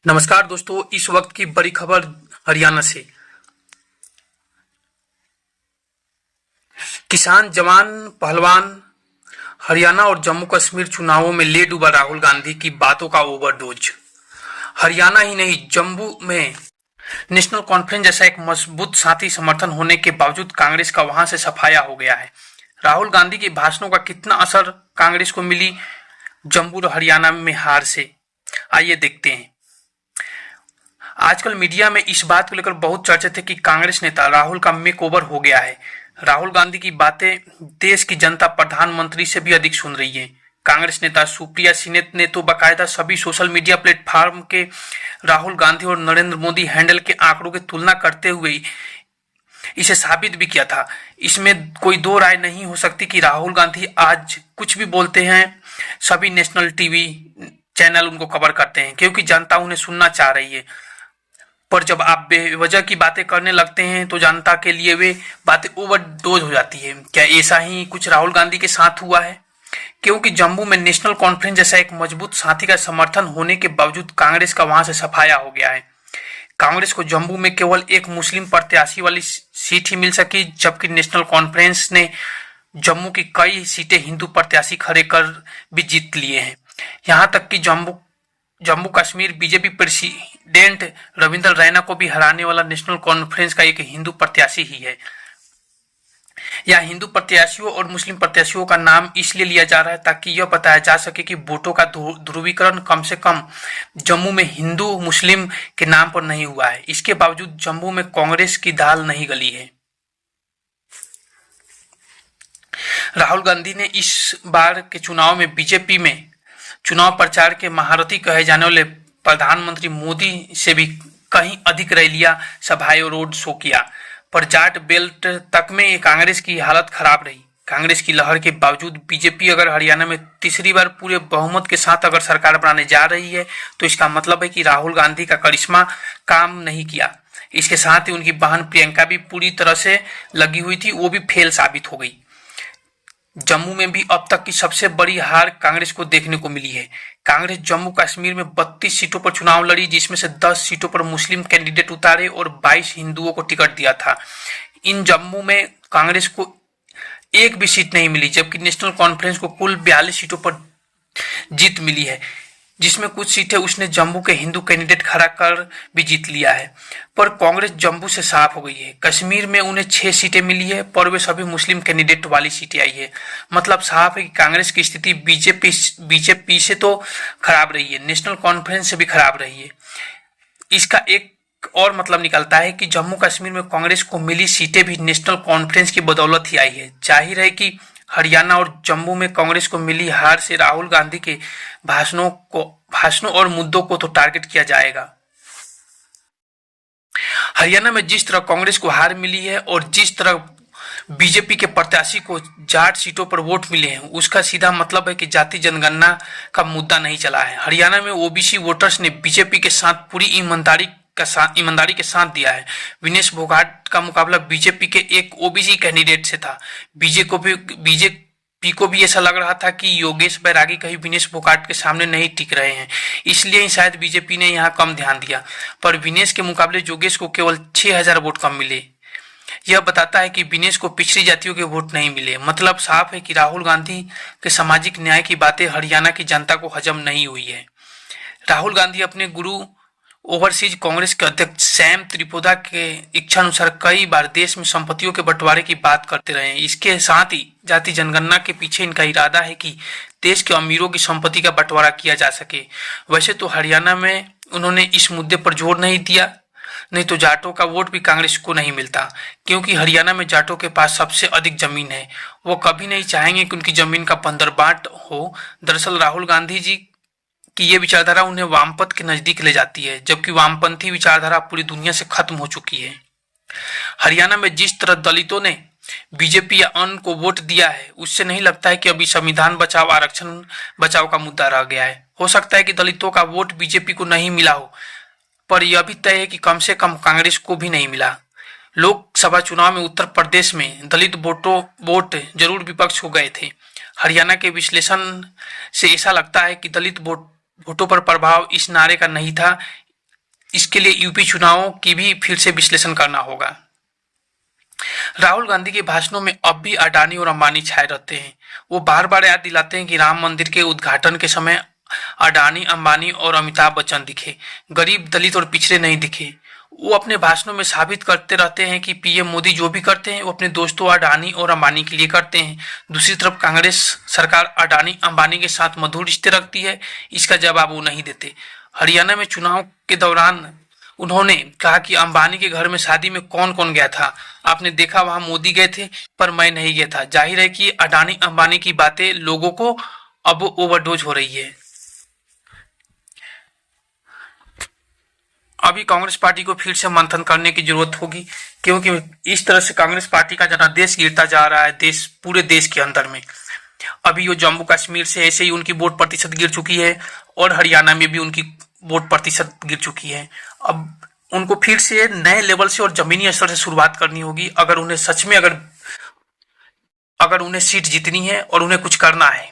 नमस्कार दोस्तों, इस वक्त की बड़ी खबर हरियाणा से। किसान जवान पहलवान। हरियाणा और जम्मू कश्मीर चुनावों में ले डूबा राहुल गांधी की बातों का ओवरडोज। हरियाणा ही नहीं, जम्मू में नेशनल कॉन्फ्रेंस जैसा एक मजबूत साथी समर्थन होने के बावजूद कांग्रेस का वहां से सफाया हो गया है। राहुल गांधी के भाषणों का कितना असर कांग्रेस को मिली जम्मू और हरियाणा में हार से, आइए देखते हैं। आजकल मीडिया में इस बात को लेकर बहुत चर्चा थे कि कांग्रेस नेता राहुल का मेक ओवर हो गया है। राहुल गांधी की बातें देश की जनता प्रधानमंत्री से भी अधिक सुन रही है। कांग्रेस नेता सुप्रिया सिन्हा ने तो बाकायदा सभी सोशल मीडिया प्लेटफॉर्म के राहुल गांधी और नरेंद्र मोदी हैंडल के आंकड़ों की तुलना करते हुए इसे साबित भी किया था। इसमें कोई दो राय नहीं हो सकती कि राहुल गांधी आज कुछ भी बोलते हैं, सभी नेशनल टीवी चैनल उनको कवर करते हैं क्योंकि जनता उन्हें सुनना चाह रही है। पर जब आप बेवजह की बातें करने लगते हैं तो जनता के लिए वे बातें ओवरडोज हो जाती है। क्या ऐसा ही कुछ राहुल गांधी के साथ हुआ है? क्योंकि जम्मू में नेशनल कॉन्फ्रेंस जैसा एक मजबूत साथी का समर्थन होने के बावजूद कांग्रेस का वहां से सफाया हो गया है। कांग्रेस को जम्मू में केवल एक मुस्लिम प्रत्याशी वाली सीट ही मिल सकी, जबकि नेशनल कॉन्फ्रेंस ने जम्मू की कई सीटें हिंदू प्रत्याशी खड़े कर भी जीत लिए हैं। यहाँ तक कि जम्मू कश्मीर बीजेपी प्रेसिडेंट रविंद्र रैना को भी हराने वाला नेशनल कॉन्फ्रेंस का एक हिंदू प्रत्याशी ही है। यहाँ हिंदू प्रत्याशियों और मुस्लिम प्रत्याशियों का नाम इसलिए लिया जा रहा है ताकि यह बताया जा सके कि वोटों का ध्रुवीकरण कम से कम जम्मू में हिंदू मुस्लिम के नाम पर नहीं हुआ है। इसके बावजूद जम्मू में कांग्रेस की दाल नहीं गली है। राहुल गांधी ने इस बार के चुनाव में बीजेपी में चुनाव प्रचार के महारथी कहे जाने वाले प्रधानमंत्री मोदी से भी कहीं अधिक रैलियां, सभाएं और रोड शो किया। पर जाट बेल्ट तक में कांग्रेस की हालत खराब रही। कांग्रेस की लहर के बावजूद बीजेपी अगर हरियाणा में तीसरी बार पूरे बहुमत के साथ अगर सरकार बनाने जा रही है तो इसका मतलब है कि राहुल गांधी का करिश्मा काम नहीं किया। इसके साथ ही उनकी बहन प्रियंका भी पूरी तरह से लगी हुई थी, वो भी फेल साबित हो गई। जम्मू में भी अब तक की सबसे बड़ी हार कांग्रेस को देखने को मिली है। कांग्रेस जम्मू कश्मीर में 32 सीटों पर चुनाव लड़ी, जिसमें से 10 सीटों पर मुस्लिम कैंडिडेट उतारे और 22 हिंदुओं को टिकट दिया था। इन जम्मू में कांग्रेस को एक भी सीट नहीं मिली, जबकि नेशनल कॉन्फ्रेंस को कुल 42 सीटों पर जीत मिली है, जिसमें कुछ सीटें उसने जम्मू के हिंदू कैंडिडेट खड़ा कर भी जीत लिया है। पर कांग्रेस जम्मू से साफ हो गई है। कश्मीर में उन्हें 6 सीटें मिली है, पर वे सभी मुस्लिम कैंडिडेट वाली सीटें आई है। मतलब साफ है कि कांग्रेस की स्थिति बीजेपी से तो खराब रही है, नेशनल कॉन्फ्रेंस से भी खराब रही है। इसका एक और मतलब निकलता है कि जम्मू कश्मीर में कांग्रेस को मिली सीटें भी नेशनल कॉन्फ्रेंस की बदौलत ही आई है। जाहिर है कि हरियाणा और जम्मू में कांग्रेस को मिली हार से राहुल गांधी के भाषणों और मुद्दों को तो टारगेट किया जाएगा। हरियाणा में जिस तरह कांग्रेस को हार मिली है और जिस तरह बीजेपी के प्रत्याशी को जाट सीटों पर वोट मिले हैं, उसका सीधा मतलब है कि जाति जनगणना का मुद्दा नहीं चला है। हरियाणा में ओबीसी वोटर्स ने बीजेपी के साथ पूरी ईमानदारी के साथ दिया है। विनेश फोगाट का मुकाबला बीजेपी के एक ओबीसी कैंडिडेट से था। बीजेपी को भी ऐसा लग रहा था कि योगेश बैरागी कहीं विनेश फोगाट के सामने नहीं टिक रहे हैं, इसलिए ही शायद बीजेपी ने यहाँ कम ध्यान दिया। पर विनेश के मुकाबले योगेश को केवल 6000 वोट कम मिले। यह बताता है कि विनेश को पिछड़ी जातियों के वोट नहीं मिले। मतलब साफ है कि राहुल गांधी के सामाजिक न्याय की बातें हरियाणा की जनता को हजम नहीं हुई है। राहुल गांधी अपने गुरु ओवरसीज कांग्रेस के अध्यक्ष सैम त्रिपोदा के इच्छानुसार कई बार देश में संपत्तियों के बंटवारे की बात करते रहे हैं। इसके साथ ही जाति जनगणना के पीछे इनका इरादा है कि देश के अमीरों की संपत्ति का बंटवारा किया जा सके। वैसे तो हरियाणा में उन्होंने इस मुद्दे पर जोर नहीं दिया, नहीं तो जाटों का वोट भी कांग्रेस को नहीं मिलता, क्योंकि हरियाणा में जाटों के पास सबसे अधिक जमीन है। वो कभी नहीं चाहेंगे कि उनकी जमीन का बंदरबाट हो। दरअसल राहुल गांधी जी कि ये विचारधारा उन्हें वामपंथ के नजदीक ले जाती है, जबकि वामपंथी विचारधारा पूरी दुनिया से खत्म हो चुकी है। हरियाणा में जिस तरह दलितों ने बीजेपी या अन्य को वोट दिया है, उससे नहीं लगता है कि अभी संविधान बचाव, आरक्षण बचाव का मुद्दा रह गया है। हो सकता है कि दलितों का वोट बीजेपी को नहीं मिला हो, पर यह भी तय है कि कम से कम कांग्रेस को भी नहीं मिला। लोकसभा चुनाव में उत्तर प्रदेश में दलित वोट जरूर विपक्ष को गए थे। हरियाणा के विश्लेषण से ऐसा लगता है कि दलित वोटों पर प्रभाव इस नारे का नहीं था, इसके लिए यूपी चुनावों की भी फिर से विश्लेषण करना होगा। राहुल गांधी के भाषणों में अब भी अडानी और अंबानी छाए रहते हैं। वो बार बार याद दिलाते हैं कि राम मंदिर के उद्घाटन के समय अडानी, अंबानी और अमिताभ बच्चन दिखे, गरीब, दलित और पिछड़े नहीं दिखे। वो अपने भाषणों में साबित करते रहते हैं कि पीएम मोदी जो भी करते हैं वो अपने दोस्तों अडानी और अंबानी के लिए करते हैं। दूसरी तरफ कांग्रेस सरकार अडानी अंबानी के साथ मधुर रिश्ते रखती है, इसका जवाब वो नहीं देते। हरियाणा में चुनाव के दौरान उन्होंने कहा कि अंबानी के घर में शादी में कौन कौन गया था, आपने देखा, वहां मोदी गए थे पर मैं नहीं गया था। जाहिर है कि अडानी अंबानी की बातें लोगों को अब ओवरडोज हो रही है। अभी कांग्रेस पार्टी को फिर से मंथन करने की जरूरत होगी, क्योंकि इस तरह से कांग्रेस पार्टी का जनादेश गिरता जा रहा है देश, पूरे देश के अंदर में। अभी वो जम्मू कश्मीर से ऐसे ही उनकी वोट प्रतिशत गिर चुकी है और हरियाणा में भी उनकी वोट प्रतिशत गिर चुकी है। अब उनको फिर से नए लेवल से और जमीनी स्तर से शुरुआत करनी होगी, अगर उन्हें सच में अगर उन्हें सीट जीतनी है और उन्हें कुछ करना है।